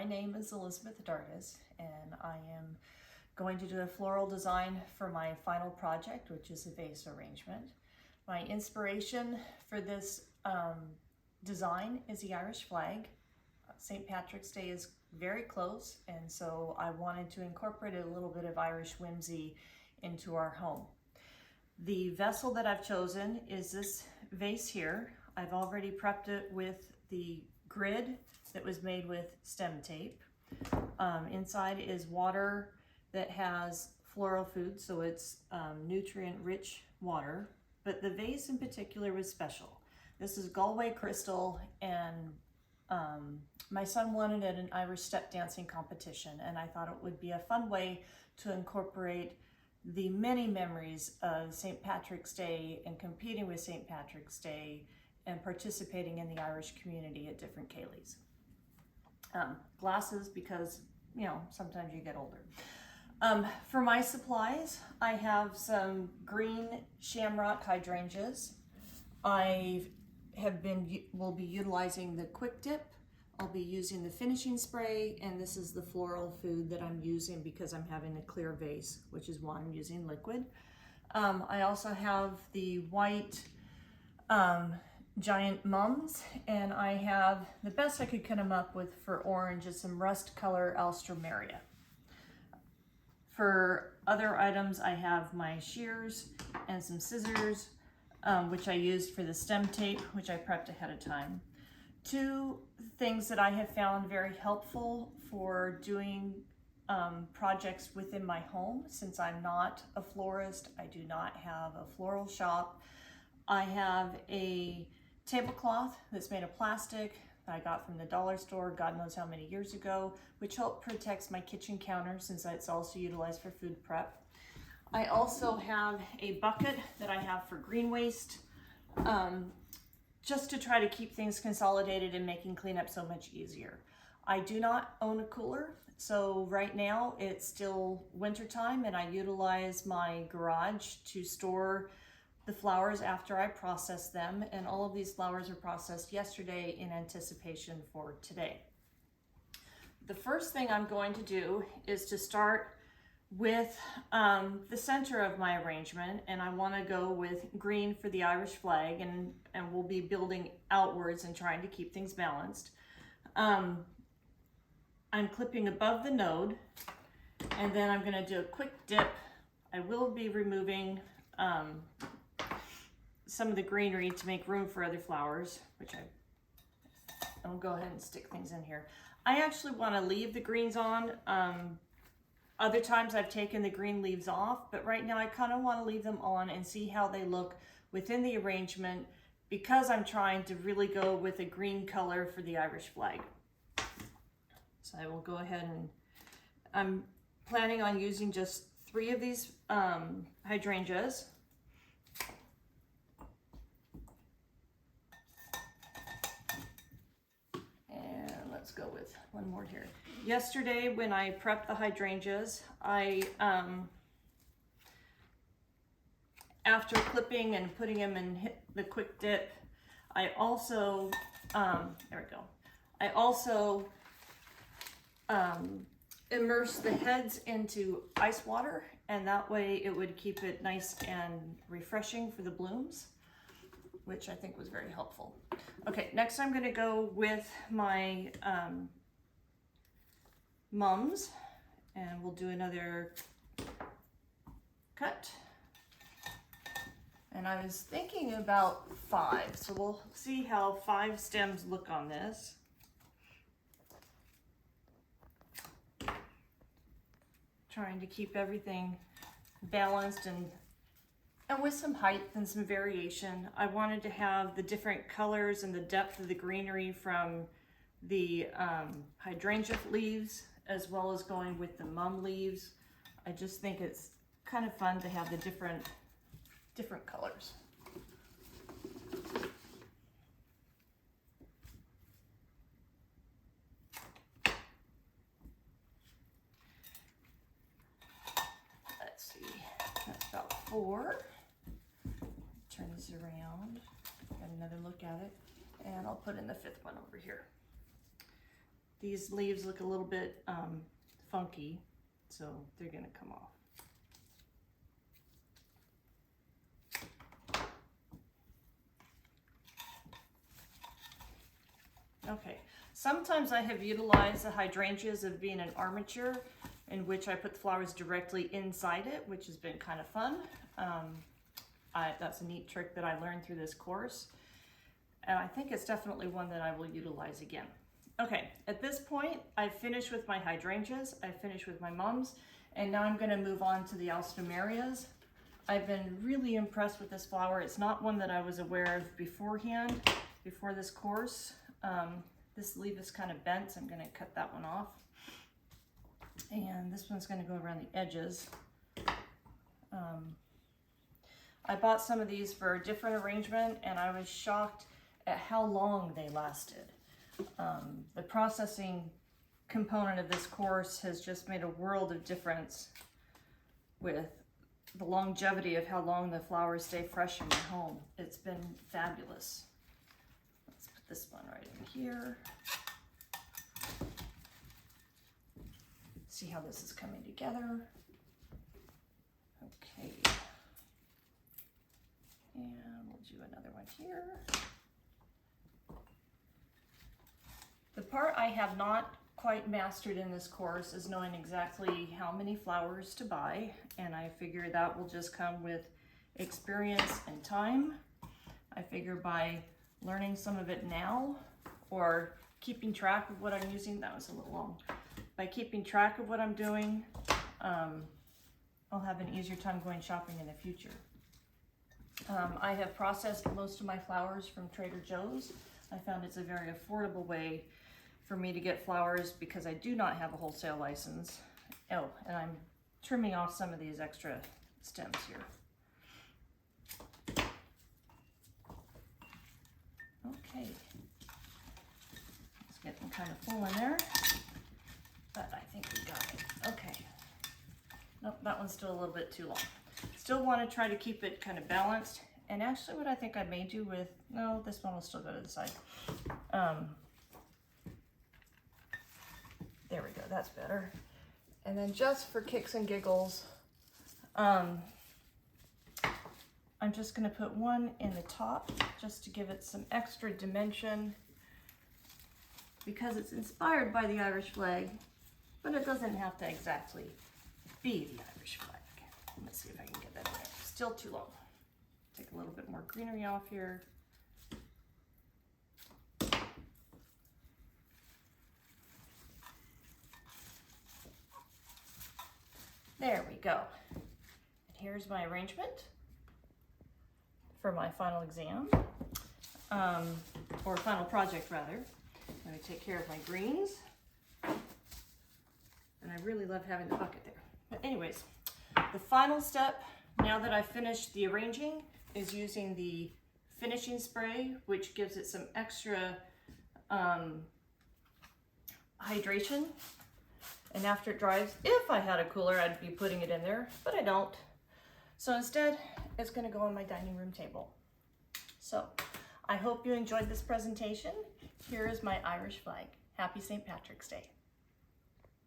My name is Elizabeth Dargis, and I am going to do a floral design for my final project, which is a vase arrangement. My inspiration for this design is the Irish flag. St. Patrick's Day is very close, and so I wanted to incorporate a little bit of Irish whimsy into our home. The vessel that I've chosen is this vase here. I've already prepped it with the grid that was made with stem tape. Inside is water that has floral food, so it's nutrient-rich water. But the vase in particular was special. This is Galway crystal, and my son wanted it at an Irish step dancing competition, and I thought it would be a fun way to incorporate the many memories of St. Patrick's Day and competing with St. Patrick's Day and participating in the Irish community at different ceilidhs. Glasses, because sometimes you get older. For my supplies, I have some green shamrock hydrangeas. Will be utilizing the quick dip. I'll be using the finishing spray, and this is the floral food that I'm using because I'm having a clear vase, which is why I'm using liquid. I also have the white giant mums, and I have the best I could come up with for orange is some rust color alstroemeria. For other items, I have my shears and some scissors, which I used for the stem tape, which I prepped ahead of time. Two things that I have found very helpful for doing projects within my home, since I'm not a florist, I do not have a floral shop. I have a tablecloth that's made of plastic that I got from the dollar store, God knows how many years ago, which protects my kitchen counter since it's also utilized for food prep. I also have a bucket that I have for green waste, just to try to keep things consolidated and making cleanup so much easier. I do not own a cooler, so right now it's still winter time, and I utilize my garage to store the flowers after I process them, and all of these flowers were processed yesterday in anticipation for today. The first thing I'm going to do is to start with the center of my arrangement, and I want to go with green for the Irish flag, and we'll be building outwards and trying to keep things balanced. I'm clipping above the node, and then I'm going to do a quick dip. I will be removing some of the greenery to make room for other flowers, which I'll go ahead and stick things in here. I actually want to leave the greens on. Other times I've taken the green leaves off, but right now I kind of want to leave them on and see how they look within the arrangement, because I'm trying to really go with a green color for the Irish flag. So I will go ahead, and I'm planning on using just 3 of these hydrangeas. Let's go with one more here. Yesterday, when I prepped the hydrangeas, after clipping and putting them in the quick dip, I also, there we go. I also immersed the heads into ice water, and that way it would keep it nice and refreshing for the blooms, which I think was very helpful. Okay, next I'm going to go with my mums, and we'll do another cut. And I was thinking about 5, so we'll see how 5 stems look on this. Trying to keep everything balanced and with some height and some variation. I wanted to have the different colors and the depth of the greenery from the hydrangea leaves, as well as going with the mum leaves. I just think it's kind of fun to have the different colors. Let's see, that's about 4. Turn this around, get another look at it, and I'll put in the 5th one over here. these leaves look a little bit funky, so they're gonna come off. Okay, sometimes I have utilized the hydrangeas of being an armature in which I put the flowers directly inside it, which has been kind of fun. That's a neat trick that I learned through this course. And I think it's definitely one that I will utilize again. Okay, at this point, I've finished with my hydrangeas, I've finished with my mums, and now I'm gonna move on to the alstomerias. I've been really impressed with this flower. It's not one that I was aware of beforehand, before this course. This leaf is kind of bent, so I'm gonna cut that one off. And this one's gonna go around the edges. I bought some of these for a different arrangement, and I was shocked at how long they lasted. The processing component of this course has just made a world of difference with the longevity of how long the flowers stay fresh in my home. It's been fabulous. Let's put this one right over here. See how this is coming together. Okay. And we'll do another one here. The part I have not quite mastered in this course is knowing exactly how many flowers to buy, and I figure that will just come with experience and time. I figure by learning some of it now, or keeping track of what I'm using, that was a little long, by keeping track of what I'm doing, I'll have an easier time going shopping in the future. I have processed most of my flowers from Trader Joe's. I found it's a very affordable way for me to get flowers because I do not have a wholesale license. Oh, and I'm trimming off some of these extra stems here. Okay. It's getting kind of full in there, but I think we got it. Okay. Nope, that one's still a little bit too long. Still want to try to keep it kind of balanced. And actually what I think I may do with, no, this one will still go to the side. There we go, that's better. And then just for kicks and giggles, I'm just gonna put one in the top just to give it some extra dimension because it's inspired by the Irish flag, but it doesn't have to exactly be the Irish flag. Let me see if I can get that in there. Still too long. Take a little bit more greenery off here. There we go. And here's my arrangement for my final exam, or final project rather. Let me take care of my greens. And I really love having the bucket there. But anyways, the final step, now that I've finished the arranging, is using the finishing spray, which gives it some extra hydration. And after it dries, if I had a cooler, I'd be putting it in there, but I don't. So instead, it's gonna go on my dining room table. So I hope you enjoyed this presentation. Here is my Irish flag. Happy St. Patrick's Day.